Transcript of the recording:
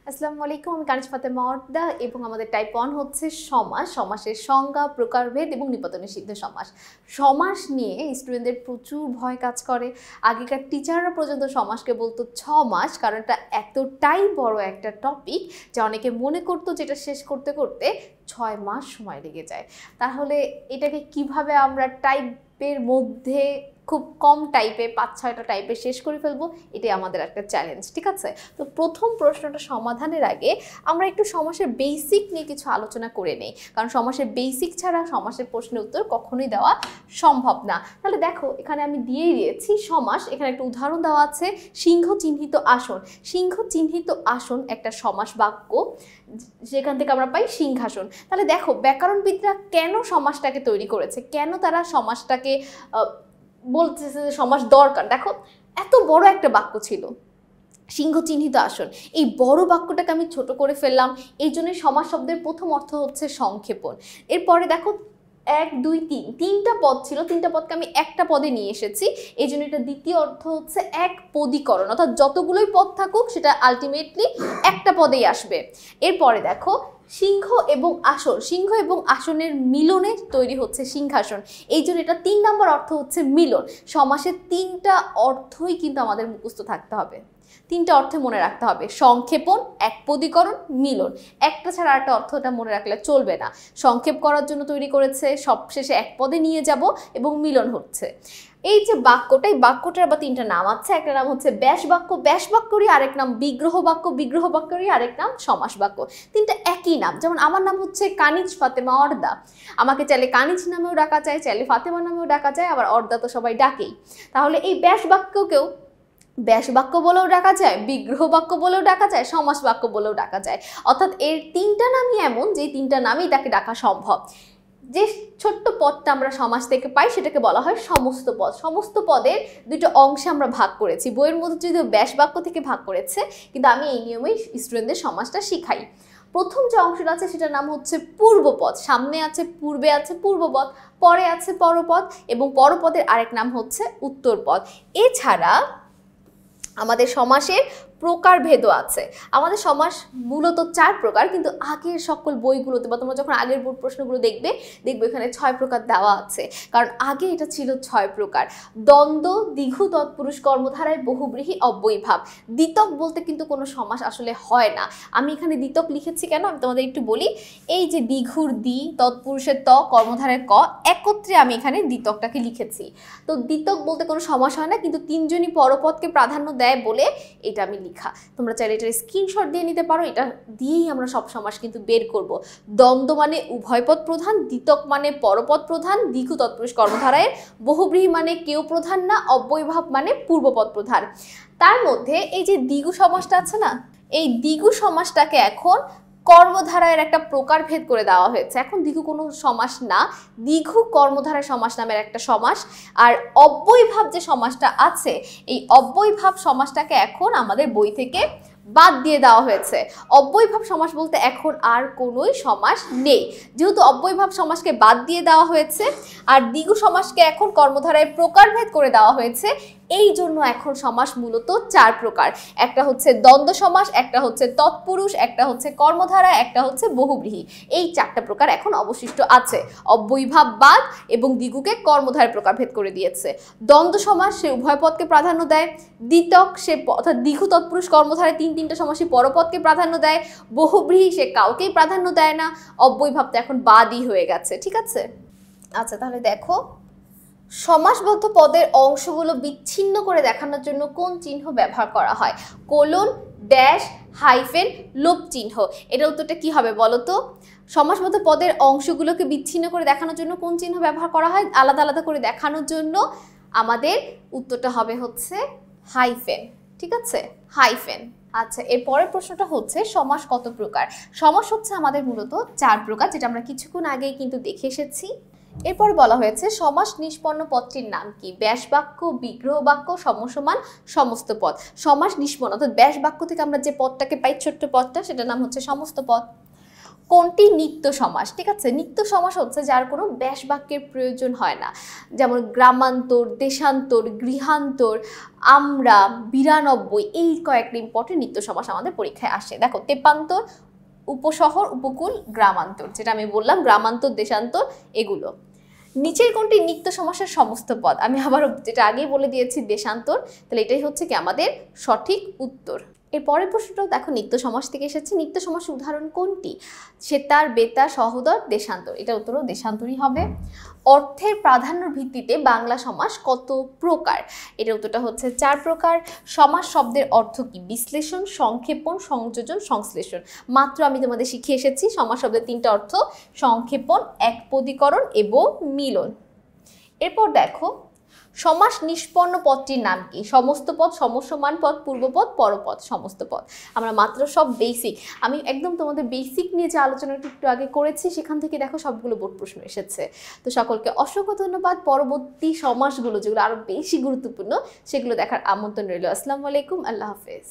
আসসালামু আলাইকুম, আমি কানিজ ফাতেমা অর্দা এবং আমাদের টাইপ 1 হচ্ছে সমাস, সমাসের সংজ্ঞা, প্রকারভেদ এবং নিপাতনে সিদ্ধ সমাস। সমাস নিয়ে স্টুডেন্টদের প্রচুর ভয় কাজ করে। আগেকার টিচাররা পর্যন্ত সমাসকে বলতো 6 মাস, কারণ এটা এতটাই বড় একটা টপিক যে অনেকে মনে করতো যেটা শেষ করতে করতে 6 মাস সময় লেগে যায়। তাহলে এটাকে কিভাবে আমরা টাইপের মধ্যে খুব কম টাইপে 5-6টা টাইপে শেষ করে ফেলবো, এটাই আমাদের একটা চ্যালেঞ্জ। ঠিক আছে, তো প্রথম প্রশ্নটা সমাধানের আগে আমরা একটু সমাসের বেসিক নিয়ে কিছু আলোচনা করে নেই, কারণ সমাসের বেসিক ছাড়া সমাসের প্রশ্নের উত্তর কখনোই দেওয়া সম্ভব না। তাহলে দেখো, এখানে আমি দিয়েই দিয়েছি সমাস। এখানে একটা উদাহরণ দেওয়া আছে, সিংহ চিহ্নিত আসন। সিংহ চিহ্নিত আসন একটা সমাস বাক্য, যেখান থেকে আমরা পাই সিংহাসন। তাহলে দেখো, ব্যাকরণবিদরা কেন সমাসটাকে তৈরি করেছে, কেন তারা সমাসটাকে বলতেছে যে সমাস দরকার। দেখো, এত বড় একটা বাক্য ছিল সিংহ চিহ্নিত আসন, এই বড় বাক্যটাকে আমি ছোট করে ফেললাম। এই জন্য সমাস শব্দের প্রথম অর্থ হচ্ছে সংক্ষেপণ। এরপরে দেখো 1, 2, 3 তিনটা পদ ছিল, তিনটা পদকে আমি একটা পদে নিয়ে এসেছি। এই জন্য এটা দ্বিতীয় অর্থ হচ্ছে এক পদীকরণ, অর্থাৎ যতগুলোই পদ থাকুক সেটা আলটিমেটলি একটা পদেই আসবে। এরপরে দেখো সিংহ এবং আসন, সিংহ এবং আসনের মিলনে তৈরি হচ্ছে সিংহাসন। এই জন্য এটা 3 নম্বর অর্থ হচ্ছে মিলন। সমাসের 3টা অর্থই কিন্তু আমাদের মুখস্থ থাকতে হবে, 3টা অর্থে মনে রাখতে হবে: সংক্ষেপণ, একপদীকরণ, মিলন। একটা ছাড়া একটা অর্থটা মনে রাখলে চলবে না। সংক্ষেপ করার জন্য তৈরি করেছে, সবশেষে এক পদে নিয়ে যাব এবং মিলন হচ্ছে। এই যে বাক্যটা, এই বাক্যটার আবার 3টা নাম আছে। একটা নাম হচ্ছে ব্যাস বাক্য, ব্যাস বাক্যরই আরেক নাম বিগ্রহ বাক্য, বিগ্রহ বাক্যরই আরেক নাম সমাস বাক্য। 3টা একই নাম। যেমন আমার নাম হচ্ছে কানিজ ফাতেমা অর্দা, আমাকে চাইলে কানিজ নামেও ডাকা যায়, চাইলে ফাতেমা নামেও ডাকা যায়, আবার অর্দা তো সবাই ডাকেই। তাহলে এই ব্যাস বাক্যকেও ব্যাস বাক্য বলেও ডাকা যায়, বিগ্রহ বাক্য বলেও ডাকা যায়, সমাস বাক্য বলেও ডাকা যায়। অর্থাৎ এর 3টা নামই এমন যে 3টা নামেই তাকে ডাকা সম্ভব। যে ছোট্ট পদটা আমরা সমাস থেকে পাই সেটাকে বলা হয় সমস্ত পদ। সমস্ত পদের 2টো অংশে আমরা ভাগ করেছি। বইয়ের মধ্যে যদিও ব্যাস বাক্য থেকে ভাগ করেছে, কিন্তু আমি এই নিয়মেই স্টুডেন্টদের সমাসটা শিখাই। প্রথম যে অংশটা আছে সেটার নাম হচ্ছে পূর্বপদ। সামনে আছে পূর্বে আছে পূর্বপদ, পরে আছে পরপদ এবং পরপদের আরেক নাম হচ্ছে উত্তরপদ। এছাড়া আমাদের সমাসের প্রকারভেদও আছে। আমাদের সমাস মূলত 4 প্রকার, কিন্তু আগের সকল বইগুলোতে বা তোমরা যখন আগের বোর্ড প্রশ্নগুলো দেখবে এখানে 6 প্রকার দেওয়া আছে, কারণ আগে এটা ছিল 6 প্রকার। দ্বন্দ্ব, দ্বিঘু, তৎপুরুষ, কর্মধারায়, বহুব্রীহি, অব্যয়ীভাব। দ্বিতক বলতে কিন্তু কোনো সমাস আসলে হয় না। আমি এখানে দ্বিতক লিখেছি কেন আমি তোমাদের একটু বলি। এই যে দ্বিঘুর দ্বি, তৎপুরুষের ত, কর্মধারের ক, একত্রে আমি এখানে দ্বিতকটাকে লিখেছি। তো দ্বিতক বলতে কোনো সমাস হয় না, কিন্তু 3জনই পরপদকে প্রাধান্য দেয় বলে এটা আমি লিখা। তোমরা চাইলে এটার স্ক্রিনশট দিয়ে নিতে পারো, এটা দিয়েই আমরা সব সমাস কিন্তু বের করব। দ্বন্দ্ব মানে উভয়পদ প্রধান, দ্বিতক মানে পরপদ প্রধান, দ্বিঘু তৎপুরুষ কর্মধারায়, বহুব্রীহি মানে কেউ প্রধান না, অব্যয়ীভাব মানে পূর্বপদ প্রধান। তার মধ্যে এই যে দ্বিঘু সমাসটা আছে না, এই দ্বিঘু সমাসটাকে এখন কর্মধারায়ের একটা প্রকারভেদ করে দেওয়া হয়েছে। এখন দ্বিঘু কোনো সমাস না, দ্বিঘু কর্মধারায় সমাস নামের একটা সমাস। আর অব্যয়ীভাব যে সমাসটা আছে, এই অব্যয়ীভাব সমাসটাকে এখন আমাদের বই থেকে বাদ দিয়ে দেওয়া হয়েছে। অব্যয়ীভাব সমাস বলতে এখন আর কোনোই সমাস নেই। যেহেতু অব্যয়ীভাব সমাসকে বাদ দিয়ে দেওয়া হয়েছে আর দ্বিঘু সমাসকে এখন কর্মধারায় প্রকারভেদ করে দেওয়া হয়েছে, এই জন্য এখন সমাস মূলত 4 প্রকার। একটা হচ্ছে দ্বন্দ্ব সমাস, একটা হচ্ছে তৎপুরুষ, একটা হচ্ছে কর্মধারা, একটা হচ্ছে বহুব্রীহি। এই 4টা প্রকার এখন অবশিষ্ট আছে। অব্যয়ীভাব বাদ এবং দ্বিগুকে কর্মধারায় প্রকারভেদ করে দিয়েছে। দ্বন্দ্ব সমাস সে উভয় পদকে প্রাধান্য দেয়, দ্বিতক সে অর্থাৎ দ্বিঘু তৎপুরুষ কর্মধারায় 3টা সমাসই পরপদকে প্রাধান্য দেয়, বহুব্রীহি সে কাউকেই প্রাধান্য দেয় না, অব্যয়ীভাব তো এখন বাদই হয়ে গেছে। ঠিক আছে, আচ্ছা তাহলে দেখো, সমাসবদ্ধ পদের অংশগুলো বিচ্ছিন্ন করে দেখানোর জন্য কোন চিহ্ন ব্যবহার করা হয়? কোলন, ড্যাশ, হাইফেন, লোপ চিহ্ন। এটা উত্তরটা কি হবে বলো তো? সমাসবদ্ধ পদের অংশগুলোকে বিচ্ছিন্ন করে দেখানোর জন্য কোন চিহ্ন ব্যবহার করা হয় আলাদা আলাদা করে দেখানোর জন্য? আমাদের উত্তরটা হবে হচ্ছে হাইফেন। ঠিক আছে, হাইফেন। আচ্ছা, এর পরের প্রশ্নটা হচ্ছে সমাস কত প্রকার? সমাস হচ্ছে আমাদের মূলত 4 প্রকার, যেটা আমরা কিছুক্ষণ আগেই কিন্তু দেখে এসেছি। এরপর বলা হয়েছে সমাস নিষ্পন্ন পদটির নাম কি? ব্যাস বাক্য, বিগ্রহ বাক্য, সমসমান, সমস্ত পদ। সমাস নিষ্পন্ন অর্থাৎ ব্যাস বাক্য থেকে আমরা যে পদটাকে পাই, ছোট্ট পদটা, সেটার নাম হচ্ছে সমস্ত পদ। কোনটি নিত্য সমাস? ঠিক আছে, নিত্য সমাস হচ্ছে যার কোনো ব্যাস বাক্যের প্রয়োজন হয় না, যেমন গ্রামান্তর, দেশান্তর, গৃহান্তর, আমরা, 92, এই কয়েকটা ইম্পর্টেন্ট নিত্য সমাস আমাদের পরীক্ষায় আসে। দেখো, তেপান্তর, উপশহর, উপকূল, গ্রামান্তর, যেটা আমি বললাম, গ্রামান্তর, দেশান্তর, এগুলো। নিচের কোনটি নিত্য সমাসের সমস্ত পদ? আমি আবার যেটা আগেই বলে দিয়েছি, দেশান্তর, তাহলে এটাই হচ্ছে কি আমাদের সঠিক উত্তর। এর পরের প্রশ্নটাও দেখো নিত্য সমাস থেকে এসেছে। নিত্য সমাসের উদাহরণ কোনটি? সেতার, বেতার, সহোদর, দেশান্তর। এটা উত্তরও দেশান্তরই হবে। অর্থের প্রাধান্যর ভিত্তিতে বাংলা সমাস কত প্রকার? এটার উত্তরটা হচ্ছে 4 প্রকার। সমাস শব্দের অর্থ কি? বিশ্লেষণ, সংক্ষেপণ, সংযোজন, সংশ্লেষণ। মাত্র আমি তোমাদের শিখিয়ে এসেছি সমাস শব্দের 3টা অর্থ, সংক্ষেপণ, একপদীকরণ এবং মিলন। এরপর দেখো, সমাস নিষ্পন্ন পদটির নাম কি? সমস্ত পদ, সমস্যমান পদ, পূর্বপদ, পরপদ, সমস্ত পদ। আমরা মাত্র সব বেসিক, আমি একদম তোমাদের বেসিক নিয়ে যে আলোচনাটা একটু আগে করেছি সেখান থেকে দেখো সবগুলো বোর্ড প্রশ্ন এসেছে। তো সকলকে অসংখ্য ধন্যবাদ। পরবর্তী সমাসগুলো যেগুলো আরও বেশি গুরুত্বপূর্ণ সেগুলো দেখার আমন্ত্রণ রইল। আসসালামু আলাইকুম, আল্লাহ হাফেজ।